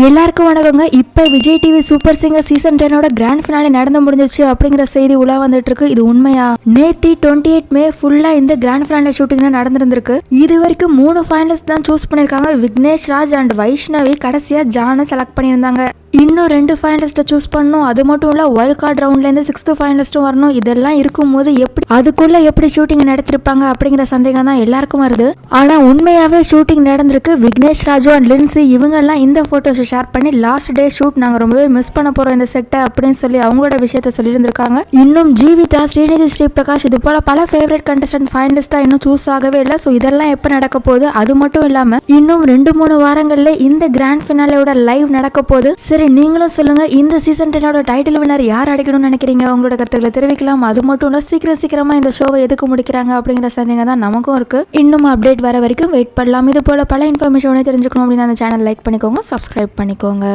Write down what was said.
எல்லாருக்கும் வணக்கங்க. இப்போ Vijay TV super singer season 10ஓட கிராண்ட் ஃபினாலே நடந்து முடிஞ்சிருச்சு அப்படிங்கிற செய்தி உலா வந்துட்டு இருக்கு. இது உண்மையா? நேத்தி 28 மே ஃபுல்லா இந்த கிராண்ட் ஃபினாலே ஷூட்டிங் தான் நடந்திருந்திருக்கு. இது வரைக்கும் 3 ஃபைனலிஸ்ட் தான் சூஸ் பண்ணிருக்காங்க. விக்னேஷ் ராஜ் அண்ட் வைஷ்ணவி கடைசியா ஜானை செலக்ட் பண்ணியிருந்தாங்க. இன்னும் 2 ஃபைனலிஸ்ட்டை சூஸ் பண்ணணும். அது மட்டும் இல்லை, வைல்ட் கார்டு ரவுண்ட்லேருந்து 6th ஃபைனலிஸ்ட்டும் வரணும். இதெல்லாம் இருக்கும்போது எப்படி ஷூட்டிங் நடத்திருப்பாங்க அப்படிங்கிற சந்தேகம் தான் எல்லாருக்கும் வருது. ஆனால் உண்மையாகவே ஷூட்டிங் நடந்திருக்கு. விக்னேஷ் ராஜு அண்ட் லின்சி இவங்கெல்லாம் இந்த ஃபோட்டோஸை ஷேர் பண்ணி லாஸ்ட் டே ஷூட் நாங்கள் ரொம்பவே மிஸ் பண்ண போகிறோம் இந்த செட்டை அப்படின்னு சொல்லி அவங்களோட விஷயத்த சொல்லியிருந்திருக்காங்க. இன்னும் ஜீவிதா, ஸ்ரீநிதி, ஸ்ரீபிரகாஷ் இது போல பல ஃபேவரட் கண்டஸ்டன்ட் ஃபைனலிஸ்ட்டாக இன்னும் சூஸ் ஆகவே இல்லை. ஸோ இதெல்லாம் எப்போ நடக்க போகுது? அது மட்டும் இல்லாமல் இன்னும் 2-3 வாரங்களில் இந்த கிராண்ட் ஃபினாலேயோட லைவ் நடக்க போகுது. சரி, நீங்களும் சொல்லுங்க, இந்த சீசன் 10ஓட டைட்டில் வின்னர் யார் அடிக்கணும்னு நினைக்கிறீங்க? உங்களோட கருத்துக்களை தெரிவிக்கலாம். அது மட்டும் இல்ல, சீக்கிரமா இந்த ஷோவை எதுக்கு முடிக்கிறாங்க அப்படிங்கிற சந்தேகம் தான் நமக்கும் இருக்கு. இன்னும் அப்டேட் வர வரைக்கும் வெயிட் பண்ணலாம். இது போல பல இன்ஃபர்மேஷனை தெரிஞ்சுக்கணும் அப்படின்னா அந்த சேனல் லைக் பண்ணிக்கோங்க, சப்ஸ்கிரைப் பண்ணிக்கோங்க.